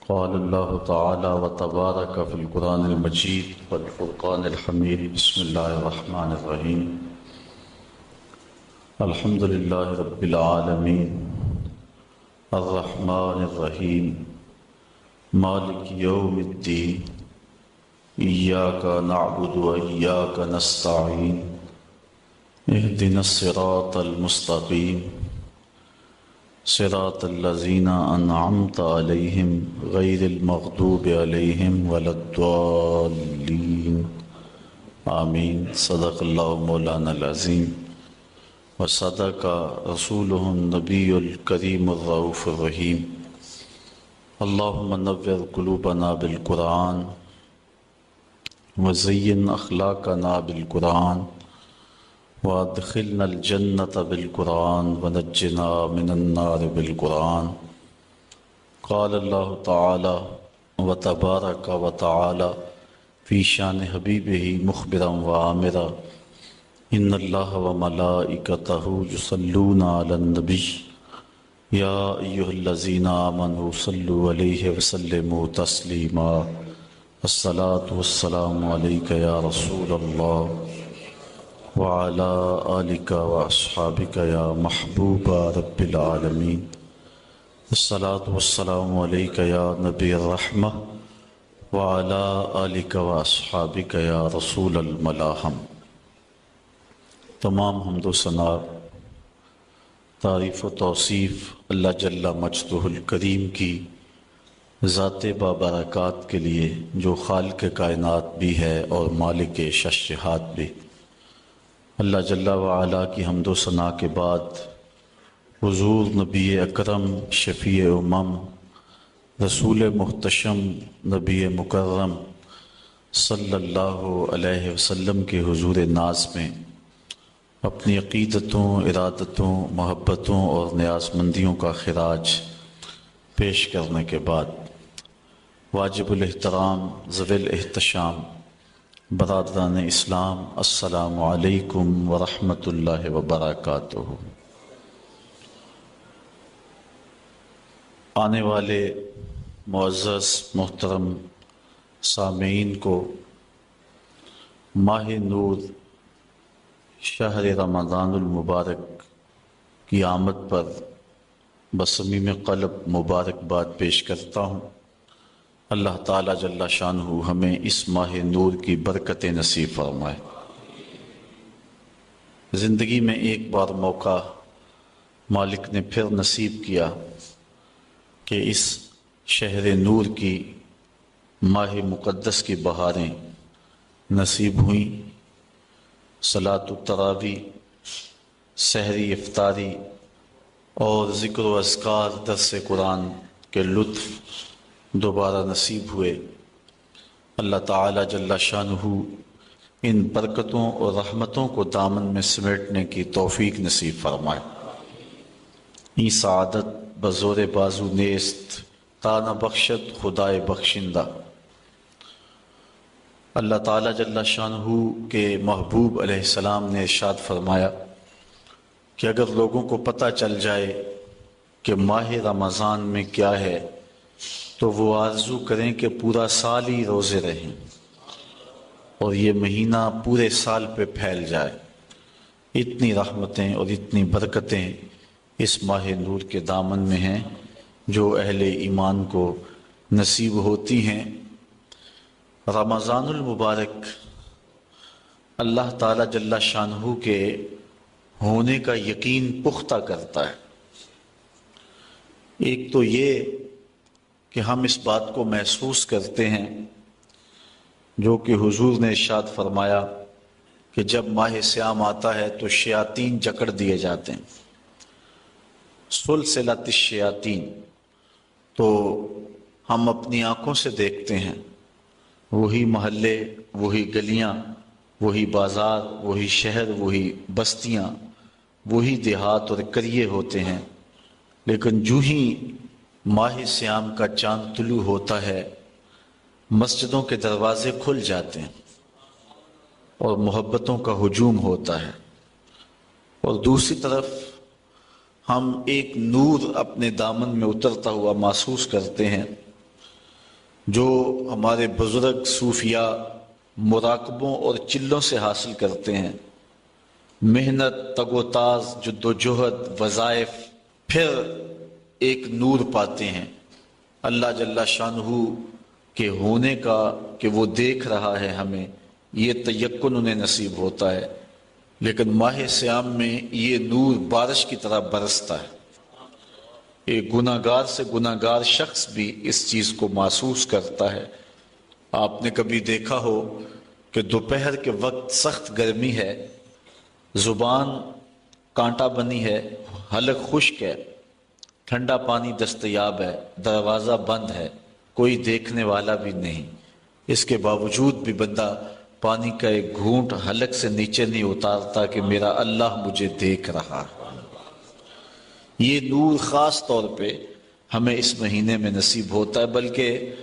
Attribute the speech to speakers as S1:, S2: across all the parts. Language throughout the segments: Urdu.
S1: قال الله تعالى وتبارك في القرآن المجيد والفرقان الحميد. بسم الله الرحمن الرحيم. الحمد لله رب العالمين الرحمن الرحيم مالك يوم الدين إياك نعبد وإياك نستعين اهدنا الصراط المستقيم صراط الذين أنعمت عليهم غير المغضوب عليهم ولا الضالين آمين. صدق الله مولانا العظيم وصدق رسوله النبي الكريم الرؤوف الرحيم. اللهم نور قلوبنا بالقرآن وزين أخلاقنا بالقرآن وادخلنا الجنة بالقرآن ونجنا من النار بالقرآن. قال الله تعالى وتبارك وتعالى في شان حبيبه مخبرا وآمرا إن الله وملائكته يصلون على النبي يا أيها الذين آمنوا صلوا عليه وسلموا تسليما. الصلاة والسلام عليك يا رسول الله وعلى آلك وأصحابك يا محبوب رب العالمين. الصلاة والسلام عليك يا نبي الرحمة وعلى آلك وأصحابك يا رسول الملاحم. تمام حمد و ثنا تعریف و توصیف اللہ جل مجدہ الکریم کی ذات بابرکات کے لیے جو خالق کائنات بھی ہے اور مالک ششہات بھی. اللہ جل وعلا کی حمد و ثنا کے بعد حضور نبی اکرم شفیع امم رسول محتشم نبی مکرم صلی اللہ علیہ وسلم کے حضور ناز میں اپنی عقیدتوں، ارادتوں، محبتوں اور نیاز مندیوں کا خراج پیش کرنے کے بعد واجب الاحترام ذوی الاحتشام برادران اسلام، السلام علیکم ورحمۃ اللہ وبرکاتہ. آنے والے معزز محترم سامعین کو ماہ نور شہر رمضان المبارک کی آمد پر بصمیم قلب مبارکباد پیش کرتا ہوں. اللہ تعالیٰ جل شانہ ہمیں اس ماہ نور کی برکتیں نصیب فرمائے. زندگی میں ایک بار موقع مالک نے پھر نصیب کیا کہ اس شہر نور کی ماہ مقدس کی بہاریں نصیب ہوئیں. صلاۃ التراویح، سحری افطاری اور ذکر و اذکار، درس قرآن کے لطف دوبارہ نصیب ہوئے. اللہ تعالیٰ جل شانہ ان برکتوں اور رحمتوں کو دامن میں سمیٹنے کی توفیق نصیب فرمائے. این سعادت بزور بازو نیست تا نہ بخشد خدائے بخشندہ. اللہ تعالیٰ جل شانہ کے محبوب علیہ السلام نے ارشاد فرمایا کہ اگر لوگوں کو پتہ چل جائے کہ ماہ رمضان میں کیا ہے تو وہ آرزو کریں کہ پورا سال ہی روزے رہیں اور یہ مہینہ پورے سال پہ پھیل جائے. اتنی رحمتیں اور اتنی برکتیں اس ماہ نور کے دامن میں ہیں جو اہل ایمان کو نصیب ہوتی ہیں. رمضان المبارک اللہ تعالیٰ جل شانہ کے ہونے کا یقین پختہ کرتا ہے. ایک تو یہ کہ ہم اس بات کو محسوس کرتے ہیں جو کہ حضور نے ارشاد فرمایا کہ جب ماہ صیام آتا ہے تو شیاطین جکڑ دیے جاتے ہیں. سلسلۃ الشیاطین. تو ہم اپنی آنکھوں سے دیکھتے ہیں وہی محلے، وہی گلیاں، وہی بازار، وہی شہر، وہی بستیاں، وہی دیہات اور قریے ہوتے ہیں. لیکن جو ہی ماہ صیام کا چاند طلوع ہوتا ہے مسجدوں کے دروازے کھل جاتے ہیں اور محبتوں کا ہجوم ہوتا ہے. اور دوسری طرف ہم ایک نور اپنے دامن میں اترتا ہوا محسوس کرتے ہیں جو ہمارے بزرگ صوفیاء مراقبوں اور چلوں سے حاصل کرتے ہیں، محنت، تگ و تاز، جد و جہد، وظائف، پھر ایک نور پاتے ہیں اللہ جل شانہ کے ہونے کا، کہ وہ دیکھ رہا ہے ہمیں، یہ تیقن انہیں نصیب ہوتا ہے۔ لیکن ماہ صیام میں یہ نور بارش کی طرح برستا ہے۔ ایک گناہ گار سے گناہ گار شخص بھی اس چیز کو محسوس کرتا ہے۔ آپ نے کبھی دیکھا ہو کہ دوپہر کے وقت سخت گرمی ہے، زبان کانٹا بنی ہے، حلق خشک ہے، ٹھنڈا پانی دستیاب ہے، دروازہ بند ہے، کوئی دیکھنے والا بھی نہیں، اس کے باوجود بھی بندہ پانی کا ایک گھونٹ حلق سے نیچے نہیں اتارتا کہ میرا اللہ مجھے دیکھ رہا ہے۔ یہ نور خاص طور پہ ہمیں اس مہینے میں نصیب ہوتا ہے، بلکہ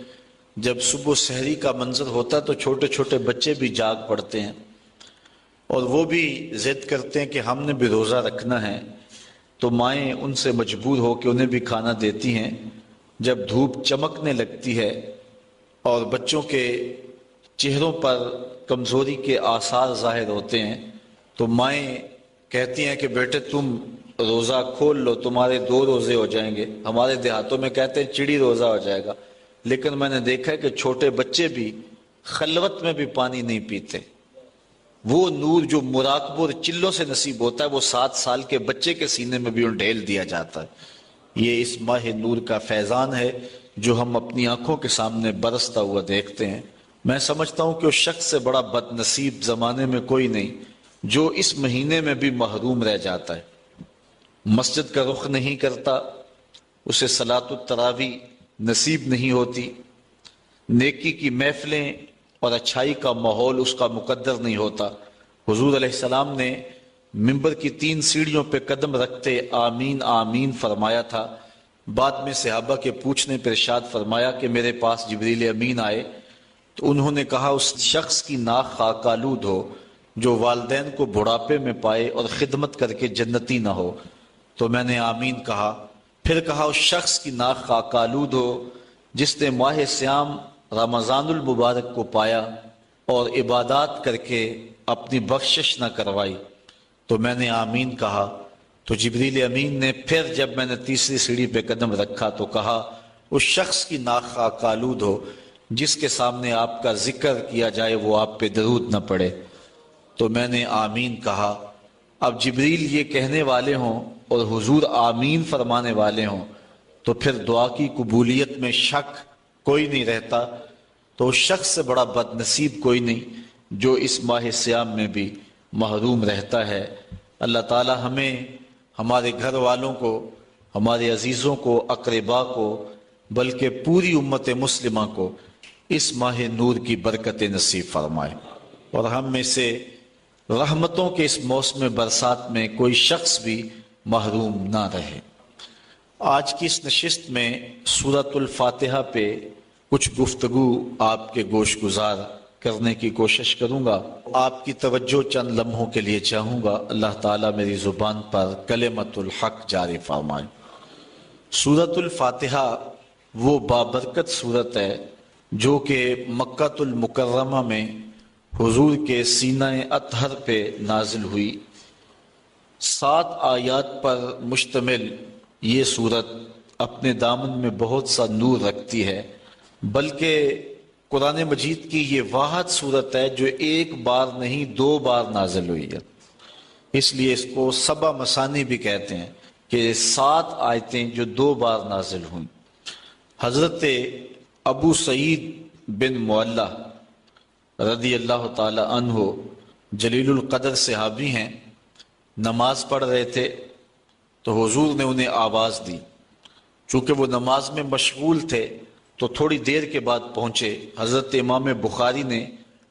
S1: جب صبح سحری کا منظر ہوتا ہے تو چھوٹے چھوٹے بچے بھی جاگ پڑتے ہیں اور وہ بھی ضد کرتے ہیں کہ ہم نے بھی روزہ رکھنا ہے، تو مائیں ان سے مجبور ہو کے انہیں بھی کھانا دیتی ہیں۔ جب دھوپ چمکنے لگتی ہے اور بچوں کے چہروں پر کمزوری کے آثار ظاہر ہوتے ہیں تو مائیں کہتی ہیں کہ بیٹے تم روزہ کھول لو، تمہارے 2 روزے ہو جائیں گے۔ ہمارے دیہاتوں میں کہتے ہیں چڑی روزہ ہو جائے گا، لیکن میں نے دیکھا ہے کہ چھوٹے بچے بھی خلوت میں بھی پانی نہیں پیتے۔ وہ نور جو مراقبہ اور چلوں سے نصیب ہوتا ہے وہ 7 سال کے بچے کے سینے میں بھی ڈھیل دیا جاتا ہے۔ یہ اس ماہ نور کا فیضان ہے جو ہم اپنی آنکھوں کے سامنے برستا ہوا دیکھتے ہیں۔ میں سمجھتا ہوں کہ اس شخص سے بڑا بد نصیب زمانے میں کوئی نہیں جو اس مہینے میں بھی محروم رہ جاتا ہے، مسجد کا رخ نہیں کرتا، اسے صلاۃ التراویح نصیب نہیں ہوتی، نیکی کی محفلیں اور اچھائی کا ماحول اس کا مقدر نہیں ہوتا۔ حضور علیہ السلام نے منبر کی 3 سیڑھیوں پہ قدم رکھتے آمین آمین فرمایا تھا۔ بعد میں صحابہ کے پوچھنے پر ارشاد فرمایا کہ میرے پاس جبریل امین آئے تو انہوں نے کہا اس شخص کی ناک خاک آلود ہو جو والدین کو بڑھاپے میں پائے اور خدمت کر کے جنتی نہ ہو، تو میں نے آمین کہا۔ پھر کہا اس شخص کی ناک خاک آلود ہو جس نے ماہ صیام رمضان المبارک کو پایا اور عبادات کر کے اپنی بخشش نہ کروائی، تو میں نے آمین کہا۔ تو جبریل امین نے پھر جب میں نے 3ری سیڑھی پہ قدم رکھا تو کہا اس شخص کی ناک خاک آلود ہو جس کے سامنے آپ کا ذکر کیا جائے وہ آپ پہ درود نہ پڑے، تو میں نے آمین کہا۔ اب جبریل یہ کہنے والے ہوں اور حضور آمین فرمانے والے ہوں تو پھر دعا کی قبولیت میں شک کوئی نہیں رہتا۔ تو اس شخص سے بڑا بد نصیب کوئی نہیں جو اس ماہ صیام میں بھی محروم رہتا ہے۔ اللہ تعالی ہمیں، ہمارے گھر والوں کو، ہمارے عزیزوں کو، اقربا کو، بلکہ پوری امت مسلمہ کو اس ماہ نور کی برکت نصیب فرمائے اور ہم میں سے رحمتوں کے اس موسم برسات میں کوئی شخص بھی محروم نہ رہے۔ آج کی اس نشست میں سورۃ الفاتحہ پہ کچھ گفتگو آپ کے گوش گزار کرنے کی کوشش کروں گا۔ آپ کی توجہ چند لمحوں کے لیے چاہوں گا، اللہ تعالیٰ میری زبان پر کلمۃ الحق جاری فرمائے۔ سورۃ الفاتحہ وہ بابرکت سورت ہے جو کہ مکہ المکرمہ میں حضور کے سینہ اطہر پہ نازل ہوئی۔ 7 آیات پر مشتمل یہ سورت اپنے دامن میں بہت سا نور رکھتی ہے، بلکہ قرآن مجید کی یہ واحد سورت ہے جو 1 بار نہیں 2 بار نازل ہوئی ہے، اس لیے اس کو 7 مثانی بھی کہتے ہیں کہ 7 آیتیں جو 2 بار نازل ہوئیں۔ حضرت ابو سعید بن معلہ رضی اللہ تعالی عنہ جلیل القدر صحابی ہیں، نماز پڑھ رہے تھے تو حضور نے انہیں آواز دی۔ چونکہ وہ نماز میں مشغول تھے تو تھوڑی دیر کے بعد پہنچے۔ حضرت امام بخاری نے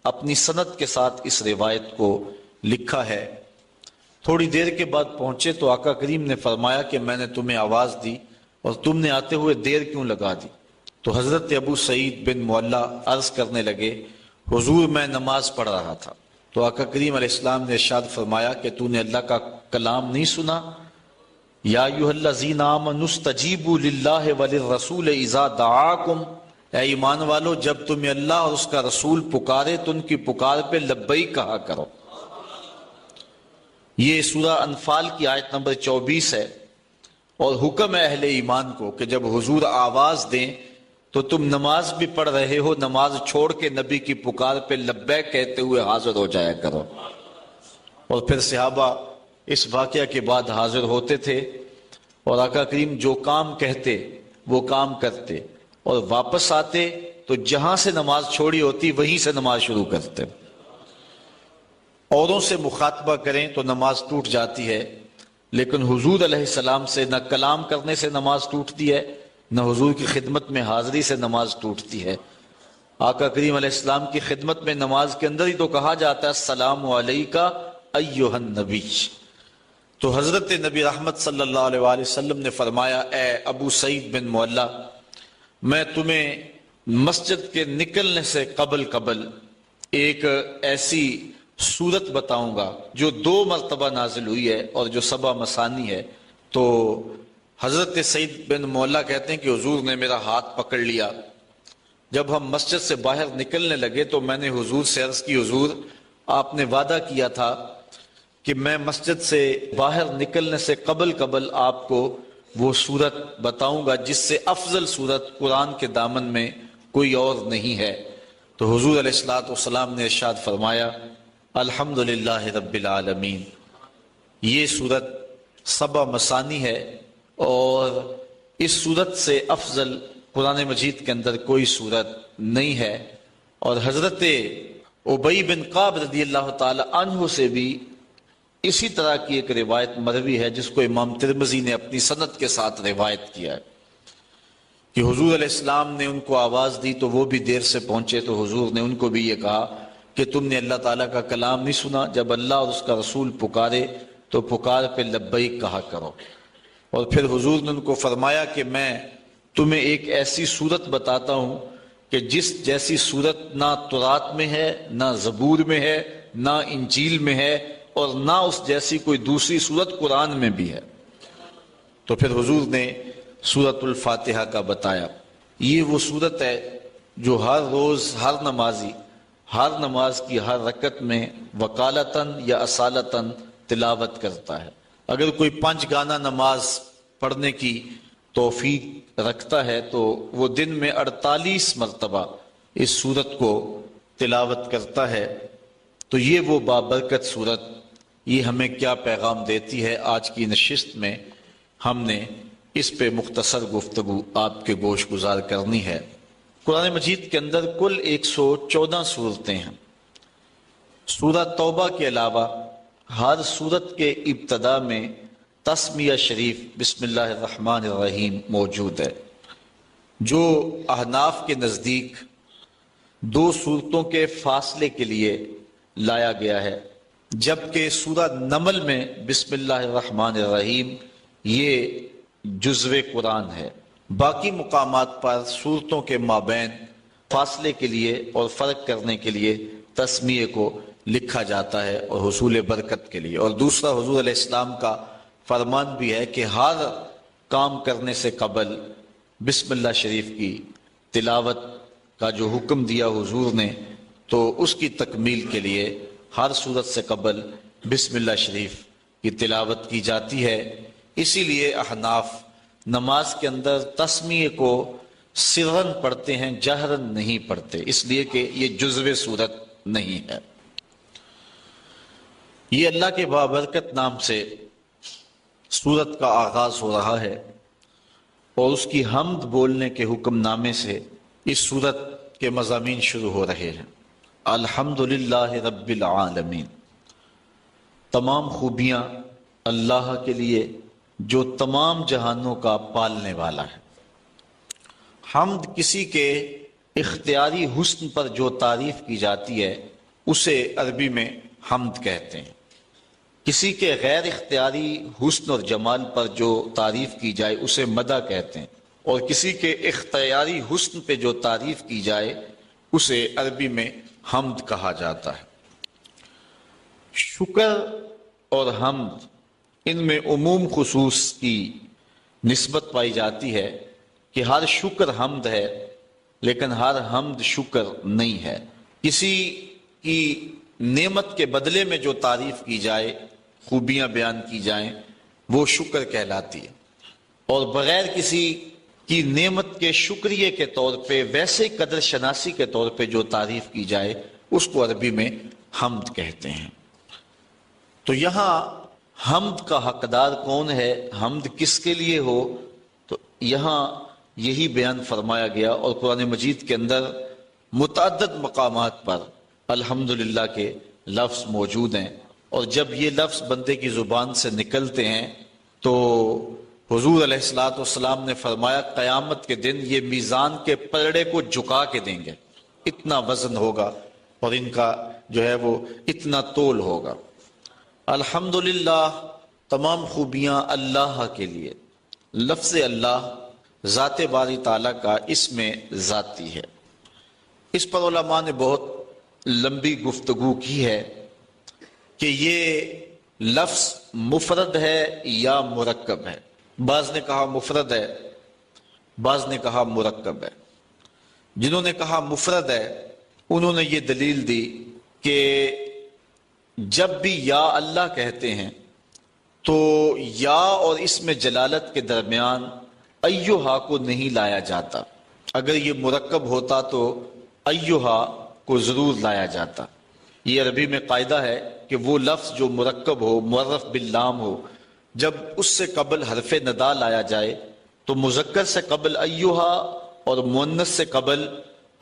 S1: اپنی سند کے ساتھ اس روایت کو لکھا ہے۔ تھوڑی دیر کے بعد پہنچے تو آقا کریم نے فرمایا کہ میں نے تمہیں آواز دی اور تم نے آتے ہوئے دیر کیوں لگا دی؟ تو حضرت ابو سعید بن معلہ عرض کرنے لگے حضور میں نماز پڑھ رہا تھا۔ تو آقا کریم علیہ السلام نے ارشاد فرمایا کہ تو نے اللہ کا کلام نہیں سنا؟ یا ایھا الذین آمنوا استجیبوا للہ وللرسول اذا دعاکم، اے ایمان والو جب تمہیں اللہ اور اس کا رسول پکارے تو ان کی پکار پہ لبیک کہا کرو۔ یہ سورہ انفال کی آیت نمبر 24 ہے، اور حکم ہے اہل ایمان کو کہ جب حضور آواز دیں تو تم نماز بھی پڑھ رہے ہو، نماز چھوڑ کے نبی کی پکار پہ لبیک کہتے ہوئے حاضر ہو جایا کرو۔ اور پھر صحابہ اس واقعہ کے بعد حاضر ہوتے تھے اور آقا کریم جو کام کہتے وہ کام کرتے، اور واپس آتے تو جہاں سے نماز چھوڑی ہوتی وہیں سے نماز شروع کرتے۔ اوروں سے مخاطبہ کریں تو نماز ٹوٹ جاتی ہے، لیکن حضور علیہ السلام سے نہ کلام کرنے سے نماز ٹوٹتی ہے، نہ حضور کی خدمت میں حاضری سے نماز ٹوٹتی ہے۔ آقا کریم علیہ السلام کی خدمت میں نماز کے اندر ہی تو کہا جاتا ہے السلام علیکہ ایھا النبی۔ تو حضرت نبی رحمت صلی اللہ علیہ وآلہ وسلم نے فرمایا اے ابو سعید بن معلہ، میں تمہیں مسجد کے نکلنے سے قبل ایک ایسی سورت بتاؤں گا جو 2 مرتبہ نازل ہوئی ہے اور جو 7 مثانی ہے۔ تو حضرت سعید بن معلہ کہتے ہیں کہ حضور نے میرا ہاتھ پکڑ لیا، جب ہم مسجد سے باہر نکلنے لگے تو میں نے حضور سے عرض کی حضور آپ نے وعدہ کیا تھا کہ میں مسجد سے باہر نکلنے سے قبل آپ کو وہ سورت بتاؤں گا جس سے افضل سورت قرآن کے دامن میں کوئی اور نہیں ہے۔ تو حضور علیہ السلام نے ارشاد فرمایا الحمدللہ رب العالمین۔ یہ سورت 7 مثانی ہے، اور اس سورت سے افضل قرآن مجید کے اندر کوئی سورت نہیں ہے۔ اور حضرت ابی بن کعب رضی اللہ تعالی عنہ سے بھی اسی طرح کی ایک روایت مروی ہے جس کو امام ترمذی نے اپنی سند کے ساتھ روایت کیا ہے کہ حضور علیہ السلام نے ان کو آواز دی تو وہ بھی دیر سے پہنچے، تو حضور نے ان کو بھی یہ کہا کہ تم نے اللہ تعالیٰ کا کلام نہیں سنا، جب اللہ اور اس کا رسول پکارے تو پکار پہ لبیک کہا کرو۔ اور پھر حضور نے ان کو فرمایا کہ میں تمہیں ایک ایسی صورت بتاتا ہوں کہ جس جیسی صورت نہ تورات میں ہے، نہ زبور میں ہے، نہ انجیل میں ہے، اور نہ اس جیسی کوئی دوسری صورت قرآن میں بھی ہے۔ تو پھر حضور نے سورۃ الفاتحہ کا بتایا۔ یہ وہ صورت ہے جو ہر روز ہر نمازی ہر نماز کی ہر رکعت میں وقالتاً یا اصالتاً تلاوت کرتا ہے۔ اگر کوئی 5 گانا نماز پڑھنے کی توفیق رکھتا ہے تو وہ دن میں 48 مرتبہ اس صورت کو تلاوت کرتا ہے۔ تو یہ وہ بابرکت صورت، یہ ہمیں کیا پیغام دیتی ہے؟ آج کی نشست میں ہم نے اس پہ مختصر گفتگو آپ کے گوش گزار کرنی ہے۔ قرآن مجید کے اندر کل 114 صورتیں ہیں۔ سورہ توبہ کے علاوہ ہر صورت کے ابتدا میں تسمیہ شریف بسم اللہ الرحمن الرحیم موجود ہے، جو احناف کے نزدیک 2 صورتوں کے فاصلے کے لیے لایا گیا ہے، جبکہ سورہ نمل میں بسم اللہ الرحمن الرحیم یہ جزو قرآن ہے۔ باقی مقامات پر صورتوں کے مابین فاصلے کے لیے اور فرق کرنے کے لیے تسمیہ کو لکھا جاتا ہے اور حصول برکت کے لیے۔ اور دوسرا حضور علیہ السلام کا فرمان بھی ہے کہ ہر کام کرنے سے قبل بسم اللہ شریف کی تلاوت کا جو حکم دیا حضور نے، تو اس کی تکمیل کے لیے ہر صورت سے قبل بسم اللہ شریف کی تلاوت کی جاتی ہے۔ اسی لیے احناف نماز کے اندر تسمیہ کو سرن پڑھتے ہیں، جہرن نہیں پڑھتے، اس لیے کہ یہ جزو صورت نہیں ہے۔ یہ اللہ کے بابرکت نام سے سورت کا آغاز ہو رہا ہے، اور اس کی حمد بولنے کے حکم نامے سے اس سورت کے مضامین شروع ہو رہے ہیں۔ الحمدللہ رب العالمین، تمام خوبیاں اللہ کے لیے جو تمام جہانوں کا پالنے والا ہے۔ حمد کسی کے اختیاری حسن پر جو تعریف کی جاتی ہے اسے عربی میں حمد کہتے ہیں۔ کسی کے غیر اختیاری حسن اور جمال پر جو تعریف کی جائے اسے مدح کہتے ہیں، اور کسی کے اختیاری حسن پہ جو تعریف کی جائے اسے عربی میں حمد کہا جاتا ہے۔ شکر اور حمد ان میں عموم خصوص کی نسبت پائی جاتی ہے کہ ہر شکر حمد ہے لیکن ہر حمد شکر نہیں ہے۔ کسی کی نعمت کے بدلے میں جو تعریف کی جائے، خوبیاں بیان کی جائیں، وہ شکر کہلاتی ہے، اور بغیر کسی کی نعمت کے شکریہ کے طور پہ، ویسے قدر شناسی کے طور پہ جو تعریف کی جائے، اس کو عربی میں حمد کہتے ہیں۔ تو یہاں حمد کا حقدار کون ہے، حمد کس کے لیے ہو، تو یہاں یہی بیان فرمایا گیا، اور قرآن مجید کے اندر متعدد مقامات پر الحمدللہ کے لفظ موجود ہیں، اور جب یہ لفظ بندے کی زبان سے نکلتے ہیں تو حضور علیہ السلام نے فرمایا قیامت کے دن یہ میزان کے پلڑے کو جھکا کے دیں گے، اتنا وزن ہوگا اور ان کا جو ہے وہ اتنا تول ہوگا۔ الحمدللہ تمام خوبیاں اللہ کے لیے۔ لفظ اللہ ذات باری تعالیٰ کا اسم ذاتی ہے۔ اس پر علماء نے بہت لمبی گفتگو کی ہے کہ یہ لفظ مفرد ہے یا مرکب ہے۔ بعض نے کہا مفرد ہے، بعض نے کہا مرکب ہے۔ جنہوں نے کہا مفرد ہے انہوں نے یہ دلیل دی کہ جب بھی یا اللہ کہتے ہیں تو یا اور اسم جلالت کے درمیان ایہا کو نہیں لایا جاتا۔ اگر یہ مرکب ہوتا تو ایہا کو ضرور لایا جاتا۔ یہ عربی میں قاعدہ ہے کہ وہ لفظ جو مرکب ہو، معرف باللام ہو، جب اس سے قبل حرف ندا لایا جائے تو مذکر سے قبل ایہا اور مؤنث سے قبل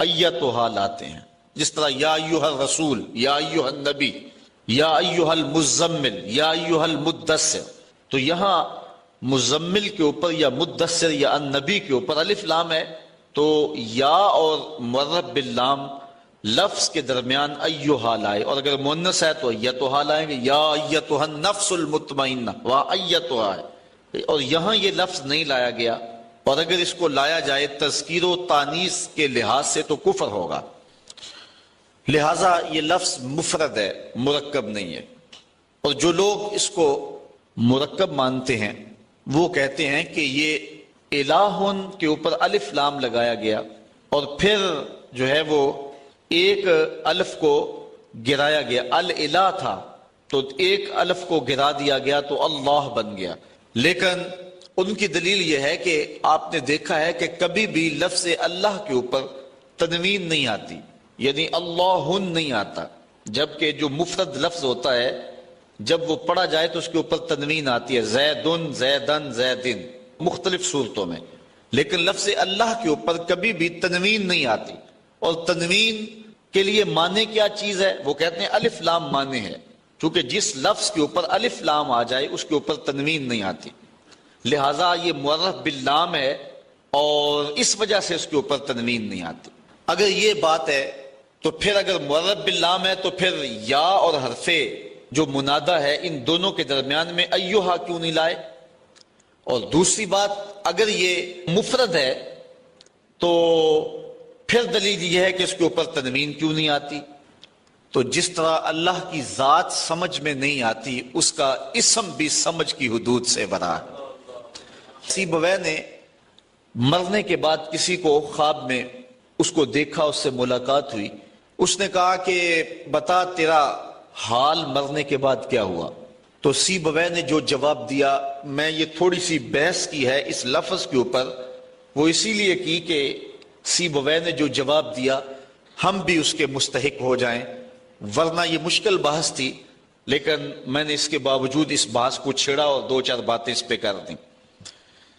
S1: ایتھا لاتے ہیں۔ جس طرح یا ایہا الرسول، یا ایہا النبی، یا ایہا المزمل، یا ایہا المدثر، تو یہاں مزمل کے اوپر یا مدثر یا النبی کے اوپر الف لام ہے، تو یا اور معرف باللام لفظ کے درمیان ایہا لائے، اور اگر مؤنث ہے تو ایتھا لائیں گے، یا ایتھا النفس المطمئنہ، وہاں ایتھا ہے، اور یہاں یہ لفظ نہیں لایا گیا، اور اگر اس کو لایا جائے تذکیر و تانیث کے لحاظ سے تو کفر ہوگا، لہٰذا یہ لفظ مفرد ہے، مرکب نہیں ہے۔ اور جو لوگ اس کو مرکب مانتے ہیں وہ کہتے ہیں کہ یہ الہن کے اوپر الف لام لگایا گیا، اور پھر جو ہے وہ ایک الف کو گرایا گیا، الہ تھا تو ایک الف کو گرا دیا گیا تو اللہ بن گیا۔ لیکن ان کی دلیل یہ ہے کہ آپ نے دیکھا ہے کہ کبھی بھی لفظ اللہ کے اوپر تنوین نہیں آتی، یعنی اللہن نہیں آتا، جبکہ جو مفرد لفظ ہوتا ہے جب وہ پڑھا جائے تو اس کے اوپر تنوین آتی ہے، زیدن، زیدن، زیدن، مختلف صورتوں میں، لیکن لفظ اللہ کے اوپر کبھی بھی تنوین نہیں آتی۔ اور تنوین کے لیے معنی کیا چیز ہے؟ وہ کہتے ہیں الف لام معنی ہے، کیونکہ جس لفظ کے اوپر الف لام آ جائے اس کے اوپر تنوین نہیں آتی، لہٰذا یہ معرف باللام ہے اور اس وجہ سے اس کے اوپر تنوین نہیں آتی۔ اگر یہ بات ہے تو پھر اگر معرف باللام ہے تو پھر یا اور حرف جو منادہ ہے ان دونوں کے درمیان میں ایہا کیوں نہیں لائے؟ اور دوسری بات، اگر یہ مفرد ہے تو پھر دلیل یہ ہے کہ اس کے اوپر تنوین کیوں نہیں آتی؟ تو جس طرح اللہ کی ذات سمجھ میں نہیں آتی، اس کا اسم بھی سمجھ کی حدود سے برا ہے۔ سیبویہ نے مرنے کے بعد کسی کو خواب میں اس کو دیکھا، اس سے ملاقات ہوئی، اس نے کہا کہ بتا تیرا حال مرنے کے بعد کیا ہوا؟ تو سیبویہ نے جو جواب دیا، میں یہ تھوڑی سی بحث کی ہے اس لفظ کے اوپر، وہ اسی لیے کی کہ سیبویہ نے جو جواب دیا ہم بھی اس کے مستحق ہو جائیں، ورنہ یہ مشکل بحث تھی، لیکن میں نے اس کے باوجود اس بحث کو چھیڑا اور دو چار باتیں اس پہ کر دیں۔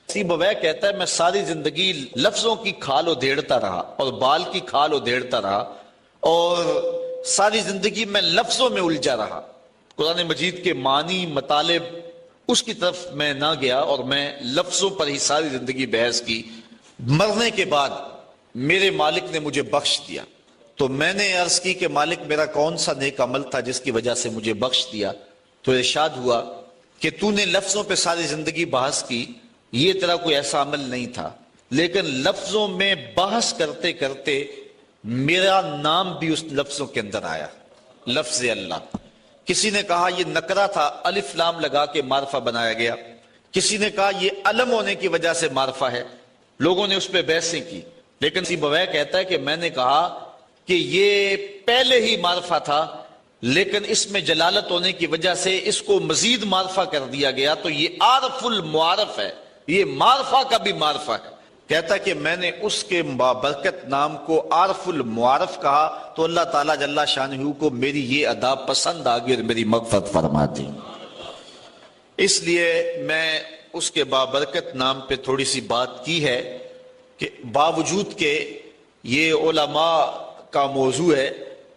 S1: سیبویہ کہتا ہے میں ساری زندگی لفظوں کی کھال ادھیڑتا رہا اور بال کی کھال ادھیڑتا رہا، اور ساری زندگی میں لفظوں میں الجھا رہا، قرآن مجید کے معنی مطالب اس کی طرف میں نہ گیا، اور میں لفظوں پر ہی ساری زندگی بحث کی۔ مرنے کے بعد میرے مالک نے مجھے بخش دیا، تو میں نے عرض کی کہ مالک میرا کون سا نیک عمل تھا جس کی وجہ سے مجھے بخش دیا؟ تو ارشاد ہوا کہ تو نے لفظوں پہ ساری زندگی بحث کی، یہ تیرا کوئی ایسا عمل نہیں تھا، لیکن لفظوں میں بحث کرتے کرتے میرا نام بھی اس لفظوں کے اندر آیا، لفظ اللہ۔ کسی نے کہا یہ نکرہ تھا، الف لام لگا کے معرفہ بنایا گیا، کسی نے کہا یہ علم ہونے کی وجہ سے معرفہ ہے، لوگوں نے اس پہ بحثیں کی،
S2: لیکن سیبویہ کہتا ہے کہ میں نے کہا کہ یہ پہلے ہی معرفہ تھا، لیکن اس میں جلالت ہونے کی وجہ سے اس کو مزید معرفہ کر دیا گیا، تو یہ عارف المعارف ہے، یہ معرفہ کا بھی معرفہ ہے۔ کہتا کہ میں نے اس کے بابرکت نام کو عارف المعارف کہا تو اللہ تعالیٰ جل شانہ کو میری یہ ادا پسند آ گئی اور میری مغفرت فرما دی۔ اس لیے میں اس کے بابرکت نام پہ تھوڑی سی بات کی ہے کہ باوجود کہ یہ علماء کا موضوع ہے،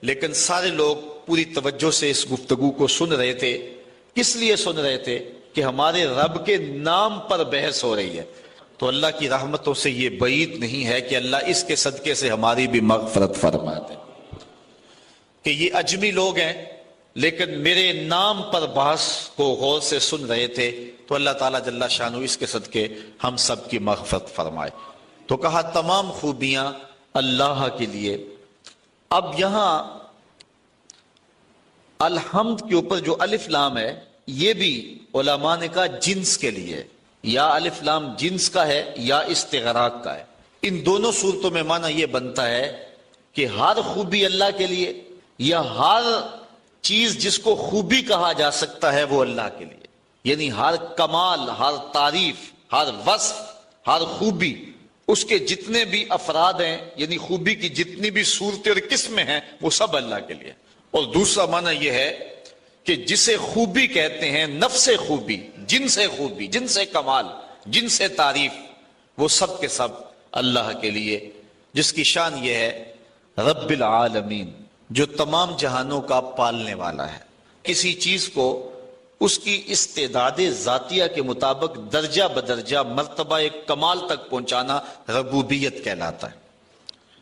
S2: لیکن سارے لوگ پوری توجہ سے اس گفتگو کو سن رہے تھے۔ کس لیے سن رہے تھے؟ کہ ہمارے رب کے نام پر بحث ہو رہی ہے، تو اللہ کی رحمتوں سے یہ بعید نہیں ہے کہ اللہ اس کے صدقے سے ہماری بھی مغفرت فرما دے۔ کہ یہ اجمی لوگ ہیں لیکن میرے نام پر بحث کو غور سے سن رہے تھے، تو اللہ تعالیٰ جل شانہ اس کے صدقے ہم سب کی مغفرت فرمائے۔ تو کہا تمام خوبیاں اللہ کے لیے۔ اب یہاں الحمد کے اوپر جو الف لام ہے، یہ بھی علماء نے کہا جنس کے لیے، یا الف لام جنس کا ہے یا استغراق کا ہے۔ ان دونوں صورتوں میں معنی یہ بنتا ہے کہ ہر خوبی اللہ کے لیے، یا ہر چیز جس کو خوبی کہا جا سکتا ہے وہ اللہ کے لیے، یعنی ہر کمال، ہر تعریف، ہر وصف، ہر خوبی، اس کے جتنے بھی افراد ہیں، یعنی خوبی کی جتنی بھی صورتیں اور قسمیں ہیں، وہ سب اللہ کے لیے۔ اور دوسرا معنی یہ ہے کہ جسے خوبی کہتے ہیں، نفس خوبی، جنس خوبی، جنس کمال، جنس تعریف، وہ سب کے سب اللہ کے لیے، جس کی شان یہ ہے رب العالمین، جو تمام جہانوں کا پالنے والا ہے۔ کسی چیز کو اس کی استعداد ذاتیہ کے مطابق درجہ بدرجہ مرتبہ کمال تک پہنچانا ربوبیت کہلاتا ہے،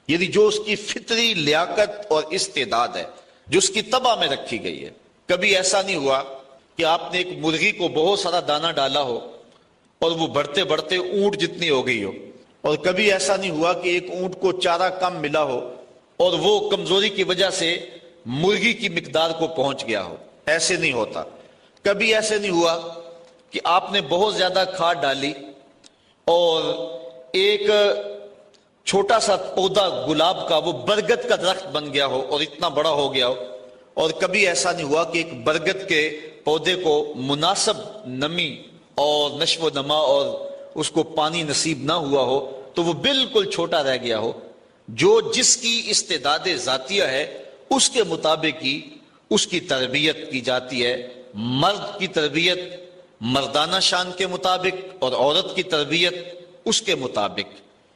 S2: یعنی جو اس کی فطری لیاقت اور استعداد ہے، جو اس کی طبع میں رکھی گئی ہے۔ کبھی ایسا نہیں ہوا کہ آپ نے ایک مرغی کو بہت سارا دانہ ڈالا ہو اور وہ بڑھتے بڑھتے اونٹ جتنی ہو گئی ہو، اور کبھی ایسا نہیں ہوا کہ ایک اونٹ کو چارہ کم ملا ہو اور وہ کمزوری کی وجہ سے مرغی کی مقدار کو پہنچ گیا ہو۔ ایسے نہیں ہوتا۔ کبھی ایسے نہیں ہوا کہ آپ نے بہت زیادہ کھاد ڈالی اور ایک چھوٹا سا پودا گلاب کا وہ برگد کا درخت بن گیا ہو اور اتنا بڑا ہو گیا ہو، اور کبھی ایسا نہیں ہوا کہ ایک برگد کے پودے کو مناسب نمی اور نشو و نما اور اس کو پانی نصیب نہ ہوا ہو تو وہ بالکل چھوٹا رہ گیا ہو۔ جو جس کی استعداد ذاتیہ ہے اس کے مطابق ہی اس کی تربیت کی جاتی ہے۔ مرد کی تربیت مردانہ شان کے مطابق اور عورت کی تربیت اس کے مطابق،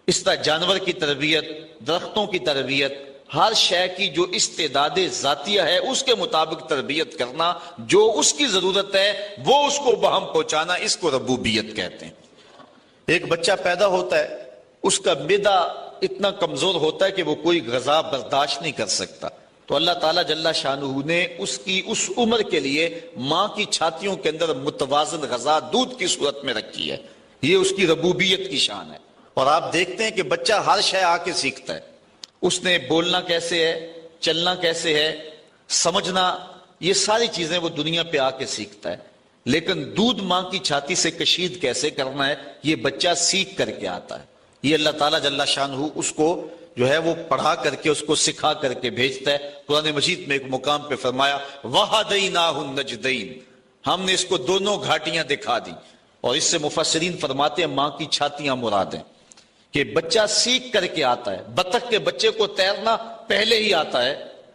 S2: اس طرح جانور کی تربیت، درختوں کی تربیت، ہر شے کی جو استعداد ذاتیہ ہے اس کے مطابق تربیت کرنا، جو اس کی ضرورت ہے وہ اس کو بہم پہنچانا، اس کو ربوبیت کہتے ہیں۔ ایک بچہ پیدا ہوتا ہے، اس کا معدہ اتنا کمزور ہوتا ہے کہ وہ کوئی غذا برداشت نہیں کر سکتا، تو اللہ تعالیٰ جل شانہ نے اس کی اس عمر کے لیے ماں کی چھاتیوں کے اندر متوازن غذا دودھ کی صورت میں رکھی ہے۔ یہ اس کی ربوبیت کی شان ہے۔ اور آپ دیکھتے ہیں کہ بچہ ہر شے آ کے سیکھتا ہے، اس نے بولنا کیسے ہے، چلنا کیسے ہے، سمجھنا، یہ ساری چیزیں وہ دنیا پہ آ کے سیکھتا ہے، لیکن دودھ ماں کی چھاتی سے کشید کیسے کرنا ہے یہ بچہ سیکھ کر کے آتا ہے۔ یہ اللہ تعالیٰ جل شانہ اس کو جو ہے وہ پڑھا کر کے، اس کو سکھا کر کے بھیجتا ہے۔ قرآن مجید میں ایک مقام پہ فرمایا وَهَدَيْنَاهُ النَّجْدَيْنِ، ہم نے اس کو دونوں گھاٹیاں دکھا دی۔ اور اس سے مفسرین فرماتے ہیں ماں کی چھاتیاں مراد ہیں، کہ بچہ سیکھ کر کے آتا ہے۔ بطخ کے بچے کو تیرنا پہلے ہی آتا ہے،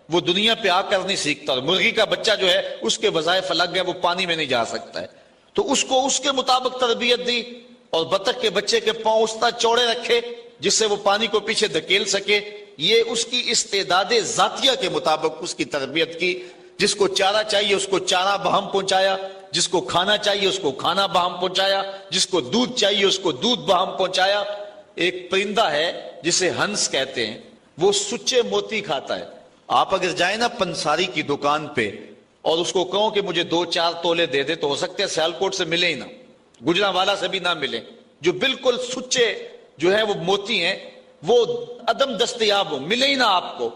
S2: وہ دنیا پہ آ کر نہیں سیکھتا، اور مرغی کا بچہ جو ہے اس کے وظائف الگ ہیں، وہ پانی میں نہیں جا سکتا ہے، تو اس کو اس کے مطابق تربیت دی، اور بطخ کے بچے کے پاؤں اس طرح چوڑے رکھے جس سے وہ پانی کو پیچھے دھکیل سکے۔ یہ اس کی استعداد ذاتیہ کے مطابق اس کی تربیت کی۔ جس کو چارہ چاہیے اس کو چارہ بہم پہنچایا، جس کو کھانا چاہیے اس کو کھانا بہم پہنچایا، جس کو دودھ چاہیے اس کو دودھ بہم پہنچایا۔ ایک پرندہ ہے جسے ہنس کہتے ہیں، وہ سچے موتی کھاتا ہے۔ آپ اگر جائیں نا پنساری کی دکان پہ اور اس کو کہو کہ مجھے 2-4 تولے دے دے، تو ہو سکتا ہے سیالکوٹ سے ملے ہی نہ، گجرانوالا سے بھی نہ ملے۔ جو بالکل سچے جو ہے وہ موتی ہیں وہ عدم دستیاب ہو، ملے ہی نہ آپ کو،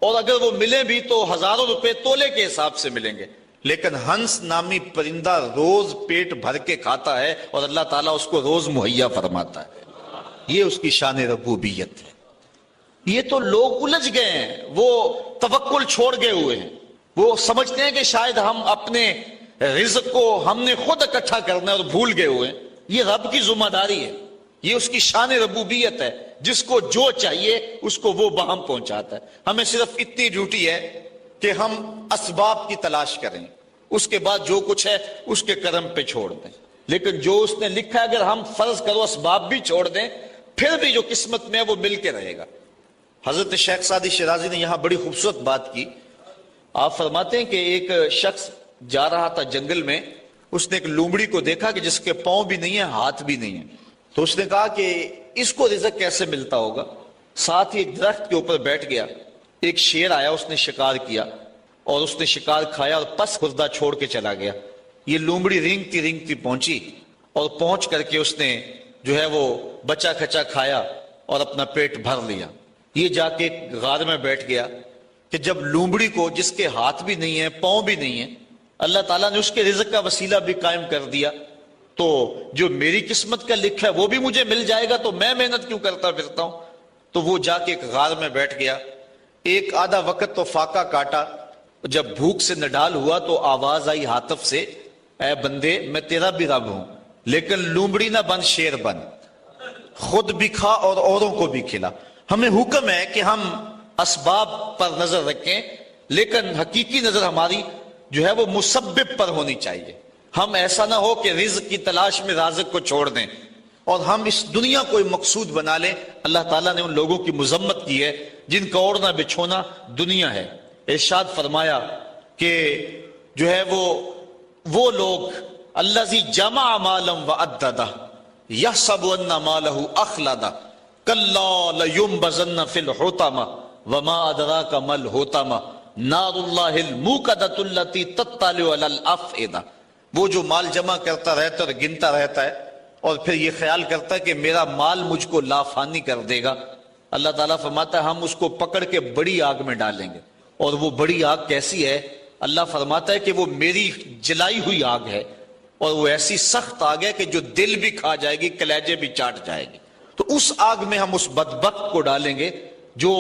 S2: اور اگر وہ ملے بھی تو ہزاروں روپے تولے کے حساب سے ملیں گے۔ لیکن ہنس نامی پرندہ روز پیٹ بھر کے کھاتا ہے اور اللہ تعالیٰ اس کو روز مہیا فرماتا ہے۔ یہ اس کی شان ربوبیت ہے۔ یہ تو لوگ الجھ گئے ہیں، وہ توکل چھوڑ گئے ہوئے ہیں، وہ سمجھتے ہیں کہ شاید ہم اپنے رزق کو ہم نے خود اکٹھا کرنا ہے اور بھول گئے ہوئے ہیں۔ یہ رب کی ذمہ داری ہے، یہ اس کی شان ربوبیت ہے، جس کو جو چاہیے اس کو وہ بہم پہنچاتا ہے۔ ہمیں صرف اتنی ڈیوٹی ہے کہ ہم اسباب کی تلاش کریں، اس کے بعد جو کچھ ہے اس کے کرم پہ چھوڑ دیں۔ لیکن جو اس نے لکھا ہے، اگر ہم فرض کرو اسباب بھی چھوڑ دیں، پھر بھی جو قسمت میں ہے وہ مل کے رہے گا۔ حضرت شیخ سعدی شیرازی نے یہاں بڑی خوبصورت بات کی۔ آپ فرماتے ہیں کہ ایک شخص جا رہا تھا جنگل میں، اس نے ایک لومڑی کو دیکھا کہ جس کے پاؤں بھی نہیں ہیں، ہاتھ بھی نہیں ہیں، تو اس نے کہا کہ اس کو رزق کیسے ملتا ہوگا؟ ساتھ ہی ایک درخت کے اوپر بیٹھ گیا، ایک شیر آیا، اس نے شکار کیا اور اس نے شکار کھایا اور پس خوردہ چھوڑ کے چلا گیا۔ یہ لومڑی رینگتی رینگتی پہنچی اور پہنچ کر کے اس نے جو ہے وہ بچا کھچا کھایا اور اپنا پیٹ بھر لیا۔ یہ جا کے ایک غار میں بیٹھ گیا کہ جب لومڑی کو، جس کے ہاتھ بھی نہیں ہیں، پاؤں بھی نہیں ہیں، اللہ تعالیٰ نے اس کے رزق کا وسیلہ بھی قائم کر دیا، تو جو میری قسمت کا لکھا ہے وہ بھی مجھے مل جائے گا، تو میں محنت کیوں کرتا پھرتا ہوں؟ تو وہ جا کے ایک غار میں بیٹھ گیا، ایک آدھا وقت تو فاقہ کاٹا، جب بھوک سے نڈال ہوا تو آواز آئی ہاتف سے، اے بندے میں تیرا بھی رب ہوں، لیکن لومڑی نہ بن، شیر بن، خود بھی کھا اور اوروں کو بھی کھلا۔ ہمیں حکم ہے کہ ہم اسباب پر نظر رکھیں، لیکن حقیقی نظر ہماری جو ہے وہ مسبب پر ہونی چاہیے۔ ہم ایسا نہ ہو کہ رزق کی تلاش میں رازق کو چھوڑ دیں اور ہم اس دنیا کو مقصود بنا لیں۔ اللہ تعالیٰ نے ان لوگوں کی مذمت کی ہے جن کا اوڑھنا بچھونا دنیا ہے۔ ارشاد فرمایا کہ جو ہے وہ لوگ الذی جمع مالا وعددہ یحسب ان مالہ اخلدہ کلا لینبذن فی الحطمہ وما ادراک ما الحطمہ نار اللہ الموقدۃ التی تطلع علی الافئدہ۔ وہ جو مال جمع کرتا رہتا ہے اور گنتا رہتا ہے اور پھر یہ خیال کرتا ہے کہ میرا مال مجھ کو لافانی کر دے گا، اللہ تعالیٰ فرماتا ہے ہم اس کو پکڑ کے بڑی آگ میں ڈالیں گے۔ اور وہ بڑی آگ کیسی ہے؟ اللہ فرماتا ہے کہ وہ میری جلائی ہوئی آگ ہے، اور وہ ایسی سخت آگ ہے کہ جو دل بھی کھا جائے گی، کلیجے بھی چاٹ جائے گی۔ تو اس آگ میں ہم اس بدبخت کو ڈالیں گے جو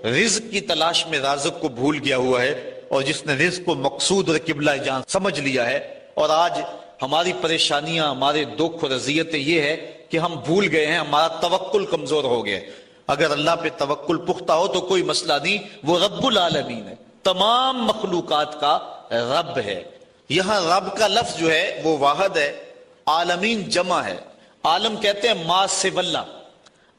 S2: رزق کی تلاش میں رازق کو بھول گیا ہوا ہے، اور جس نے رزق کو مقصود اور قبلہ جان سمجھ لیا ہے۔ اور آج ہماری پریشانیاں، ہمارے دکھ اور اذیتیں یہ ہے کہ ہم بھول گئے ہیں، ہمارا توکل کمزور ہو گیا ہے۔ اگر اللہ پہ توکل پختہ ہو تو کوئی مسئلہ نہیں، وہ رب العالمین ہے، تمام مخلوقات کا رب ہے۔ یہاں رب کا لفظ جو ہے وہ واحد ہے، عالمین جمع ہے۔ عالم کہتے ہیں ما سوی اللہ،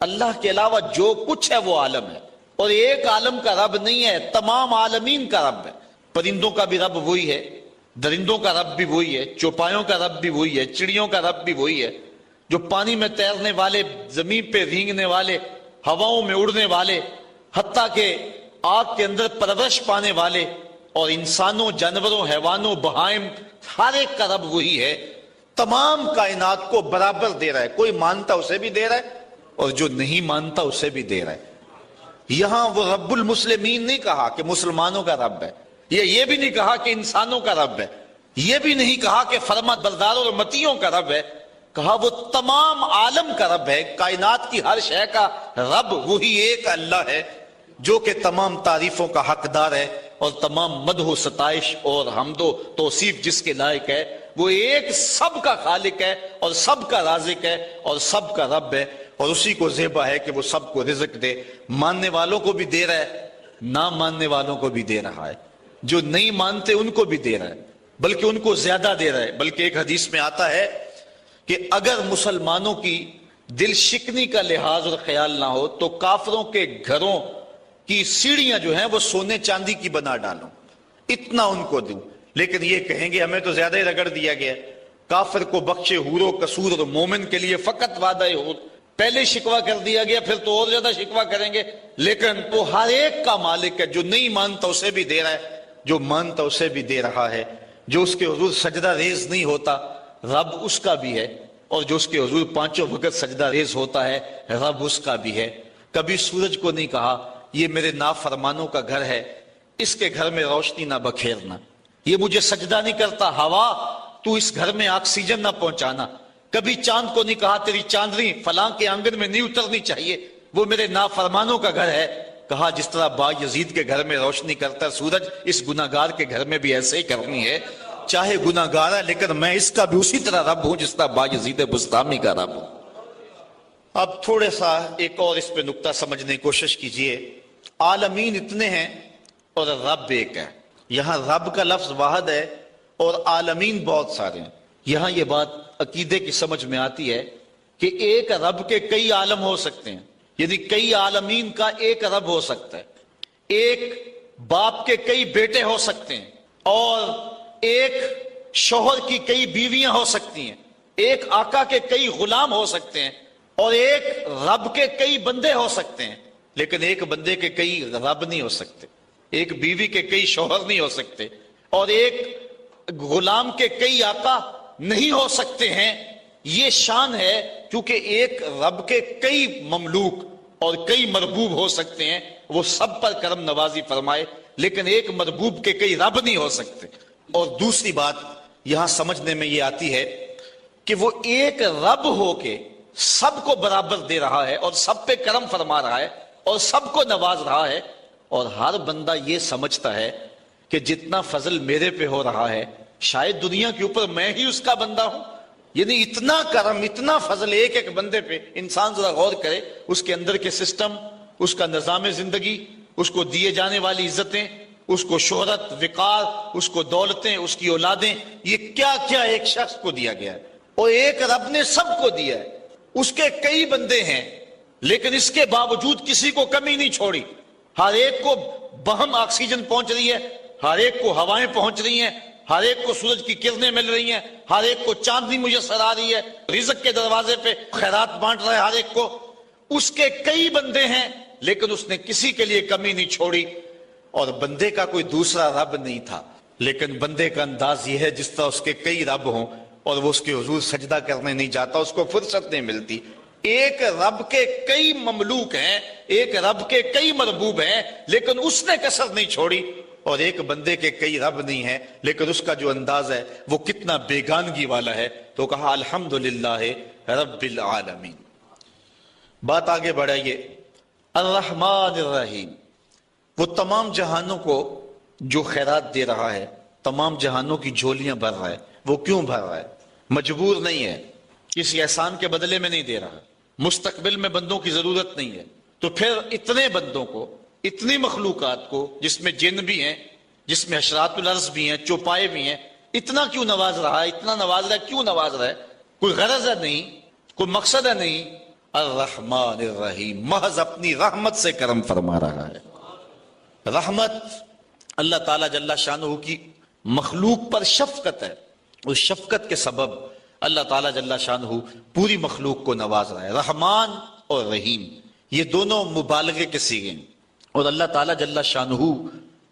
S2: اللہ کے علاوہ جو کچھ ہے وہ عالم ہے، اور ایک عالم کا رب نہیں ہے، تمام عالمین کا رب ہے۔ پرندوں کا بھی رب وہی ہے، درندوں کا رب بھی وہی ہے، چوپایوں کا رب بھی وہی ہے، چڑیوں کا رب بھی وہی ہے، جو پانی میں تیرنے والے، زمین پہ رینگنے والے، ہواؤں میں اڑنے والے، حتیٰ کہ آگ کے اندر پرورش پانے والے، اور انسانوں، جانوروں، حیوانوں، بہائم، ہر ایک کا رب وہی ہے۔ تمام کائنات کو برابر دے رہا ہے، کوئی مانتا اسے بھی دے رہا ہے اور جو نہیں مانتا اسے بھی دے رہا ہے۔ یہاں وہ رب المسلمین نہیں کہا کہ مسلمانوں کا رب ہے، یہ بھی نہیں کہا کہ انسانوں کا رب ہے، یہ بھی نہیں کہا کہ فرما برداروں اور متیوں کا رب ہے، کہا وہ تمام عالم کا رب ہے۔ کائنات کی ہر شے کا رب وہی ایک اللہ ہے جو کہ تمام تعریفوں کا حقدار ہے، اور تمام مدح و ستائش اور حمد و توصیف جس کے لائق ہے۔ وہ ایک سب کا خالق ہے اور سب کا رازق ہے اور سب کا رب ہے، اور اسی کو زیبا ہے کہ وہ سب کو رزق دے، ماننے والوں کو بھی دے رہا ہے، نہ ماننے والوں کو بھی دے رہا ہے، جو نہیں مانتے ان کو بھی دے رہا ہے، بلکہ ان کو زیادہ دے رہا ہے۔ بلکہ ایک حدیث میں آتا ہے کہ اگر مسلمانوں کی دل شکنی کا لحاظ اور خیال نہ ہو تو کافروں کے گھروں کی سیڑھیاں جو ہیں وہ سونے چاندی کی بنا ڈالوں، اتنا ان کو دوں۔ لیکن یہ کہیں گے ہمیں تو زیادہ ہی رگڑ دیا گیا، کافر کو بخشے حور و قصور، اور مومن کے لیے فقط وعدہ حور، پہلے شکوہ کر دیا گیا، پھر تو اور زیادہ شکوہ کریں گے۔ لیکن وہ ہر ایک کا مالک ہے، جو نہیں مانتا اسے بھی دے رہا ہے، جو مانتا اسے بھی دے رہا ہے۔ جو اس کے حضور سجدہ ریز نہیں ہوتا، رب اس کا بھی ہے، اور جو اس کے حضور پانچوں وقت سجدہ ریز ہوتا ہے، رب اس کا بھی ہے۔ کبھی سورج کو نہیں کہا یہ میرے نافرمانوں کا گھر ہے، اس کے گھر میں روشنی نہ بکھیرنا، یہ مجھے سجدہ نہیں کرتا، ہوا تو اس گھر میں آکسیجن نہ پہنچانا۔ کبھی چاند کو نہیں کہا تیری چاندنی فلاں کے آنگن میں نہیں اترنی چاہیے، وہ میرے نافرمانوں کا گھر ہے۔ کہا جس طرح با یزید کے گھر میں روشنی کرتا ہے سورج، اس گناہگار کے گھر میں بھی ایسے ہی کرنی ہے، چاہے گناہگار ہے لیکن میں اس کا بھی اسی طرح رب ہوں جس طرح با یزید بستامی کا رب ہوں۔ اب تھوڑا سا ایک اور اس پہ نقطہ سمجھنے کی کوشش کیجئے۔ عالمین اتنے ہیں اور رب ایک ہے۔ یہاں رب کا لفظ واحد ہے اور عالمین بہت سارے ہیں۔ یہاں یہ بات عقیدے کی سمجھ میں آتی ہے کہ ایک رب کے کئی عالم ہو سکتے ہیں، یعنی کئی عالمین کا ایک رب ہو سکتا ہے، ایک باپ کے کئی بیٹے ہو سکتے ہیں، اور ایک شوہر کی کئی بیویاں ہو سکتی ہیں، ایک آقا کے کئی غلام ہو سکتے ہیں، اور ایک رب کے کئی بندے ہو سکتے ہیں، لیکن ایک بندے کے کئی رب نہیں ہو سکتے، ایک بیوی کے کئی شوہر نہیں ہو سکتے، اور ایک غلام کے کئی آقا نہیں ہو سکتے ہیں۔ یہ شان ہے کیونکہ ایک رب کے کئی مملوک اور کئی مربوب ہو سکتے ہیں، وہ سب پر کرم نوازی فرمائے، لیکن ایک مربوب کے کئی رب نہیں ہو سکتے۔ اور دوسری بات یہاں سمجھنے میں یہ آتی ہے کہ وہ ایک رب ہو کے سب کو برابر دے رہا ہے اور سب پہ کرم فرما رہا ہے اور سب کو نواز رہا ہے، اور ہر بندہ یہ سمجھتا ہے کہ جتنا فضل میرے پہ ہو رہا ہے شاید دنیا کے اوپر میں ہی اس کا بندہ ہوں۔ یعنی اتنا کرم، اتنا فضل ایک ایک بندے پہ۔ انسان ذرا غور کرے اس کے اندر کے سسٹم، اس کا نظام زندگی، اس کو دیے جانے والی عزتیں، اس کو شہرت، وقار، اس کو دولتیں، اس کی اولادیں، یہ کیا کیا ایک شخص کو دیا گیا ہے، اور ایک رب نے سب کو دیا ہے۔ اس کے کئی بندے ہیں لیکن اس کے باوجود کسی کو کمی نہیں چھوڑی۔ ہر ایک کو بہم آکسیجن پہنچ رہی ہے، ہر ایک کو ہوائیں پہنچ رہی ہیں، ہر ایک کو سورج کی کرنیں مل رہی ہیں، ہر ایک کو چاندنی میسر آ رہی ہے، رزق کے دروازے پہ خیرات بانٹ رہا ہے ہر ایک کو۔ اس کے کئی بندے ہیں لیکن اس نے کسی کے لیے کمی نہیں چھوڑی، اور بندے کا کوئی دوسرا رب نہیں تھا، لیکن بندے کا انداز یہ ہے جس طرح اس کے کئی رب ہوں اور وہ اس کے حضور سجدہ کرنے نہیں جاتا، اس کو فرصت نہیں ملتی۔ ایک رب کے کئی مملوک ہیں، ایک رب کے کئی مربوب ہیں، لیکن اس نے کسر نہیں چھوڑی، اور ایک بندے کے کئی رب نہیں ہیں لیکن اس کا جو انداز ہے وہ کتنا بیگانگی والا ہے۔ تو کہا الحمدللہ رب العالمین۔ بات آگے بڑھائیے۔ الرحمن الرحیم، وہ تمام جہانوں کو جو خیرات دے رہا ہے، تمام جہانوں کی جھولیاں بھر رہا ہے۔ وہ کیوں بھر رہا ہے؟ مجبور نہیں ہے، کسی احسان کے بدلے میں نہیں دے رہا، مستقبل میں بندوں کی ضرورت نہیں ہے، تو پھر اتنے بندوں کو، اتنی مخلوقات کو، جس میں جن بھی ہیں، جس میں حشرات الارض بھی ہیں، چوپائے بھی ہیں، اتنا کیوں نواز رہا ہے؟ اتنا نواز رہا ہے، کیوں نواز رہا ہے؟ کوئی غرض ہے نہیں، کوئی مقصد ہے نہیں۔ الرحمن الرحیم، محض اپنی رحمت سے کرم فرما رہا ہے۔ رحمت اللہ تعالیٰ جل شانہ کی مخلوق پر شفقت ہے، اس شفقت کے سبب اللہ تعالیٰ جل شانہ پوری مخلوق کو نواز رہا ہے۔ رحمان اور رحیم یہ دونوں مبالغے کے صیغے ہیں، اور اللہ تعالیٰ جل شانہ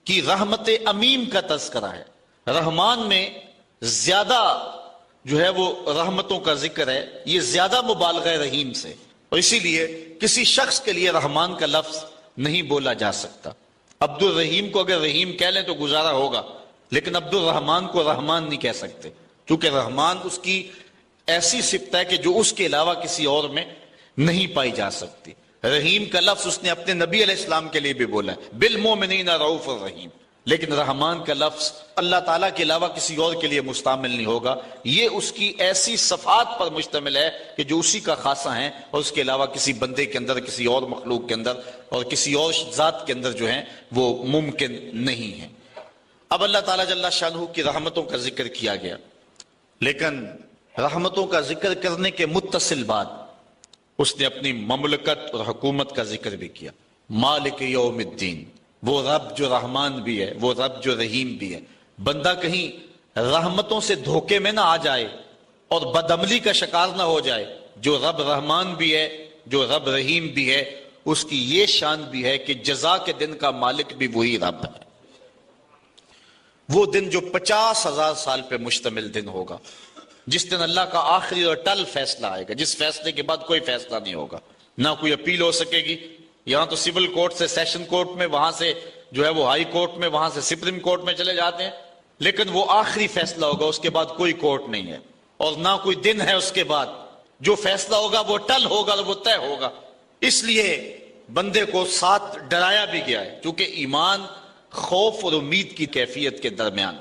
S2: کی رحمت عمیم کا تذکرہ ہے۔ رحمان میں زیادہ جو ہے وہ رحمتوں کا ذکر ہے، یہ زیادہ مبالغہ ہے رحیم سے، اور اسی لیے کسی شخص کے لیے رحمان کا لفظ نہیں بولا جا سکتا۔ عبد الرحیم کو اگر رحیم کہہ لیں تو گزارا ہوگا، لیکن عبد الرحمان کو رحمان نہیں کہہ سکتے، کیونکہ رحمان اس کی ایسی صفت ہے کہ جو اس کے علاوہ کسی اور میں نہیں پائی جا سکتی۔ رحیم کا لفظ اس نے اپنے نبی علیہ السلام کے لیے بھی بولا ہے، بالمومنین رؤوف الرحیم، لیکن رحمان کا لفظ اللہ تعالیٰ کے علاوہ کسی اور کے لیے مستعمل نہیں ہوگا۔ یہ اس کی ایسی صفات پر مشتمل ہے کہ جو اسی کا خاصہ ہیں، اور اس کے علاوہ کسی بندے کے اندر، کسی اور مخلوق کے اندر، اور کسی اور ذات کے اندر جو ہیں وہ ممکن نہیں ہیں۔ اب اللہ تعالیٰ جل شانہ کی رحمتوں کا ذکر کیا گیا، لیکن رحمتوں کا ذکر کرنے کے متصل بعد اس نے اپنی مملکت اور حکومت کا ذکر بھی کیا۔ مالک یوم الدین، وہ رب جو رحمان بھی ہے، وہ رب جو رحیم بھی ہے۔ بندہ کہیں رحمتوں سے دھوکے میں نہ آ جائے اور بدعملی کا شکار نہ ہو جائے۔ جو رب رحمان بھی ہے، جو رب رحیم بھی ہے، اس کی یہ شان بھی ہے کہ جزا کے دن کا مالک بھی وہی رب ہے۔ وہ دن جو 50,000 سال پہ مشتمل دن ہوگا، جس دن اللہ کا آخری اور ٹل فیصلہ آئے گا، جس فیصلے کے بعد کوئی فیصلہ نہیں ہوگا، نہ کوئی اپیل ہو سکے گی۔ یہاں تو سول کورٹ سے سیشن کورٹ میں، وہاں سے جو ہے وہ ہائی کورٹ میں، وہاں سے سپریم کورٹ میں چلے جاتے ہیں، لیکن وہ آخری فیصلہ ہوگا، اس کے بعد کوئی کورٹ نہیں ہے، اور نہ کوئی دن ہے اس کے بعد۔ جو فیصلہ ہوگا وہ ٹل ہوگا، وہ طے ہوگا۔ اس لیے بندے کو ساتھ ڈرایا بھی گیا ہے، کیونکہ ایمان خوف اور امید کی کیفیت کے درمیان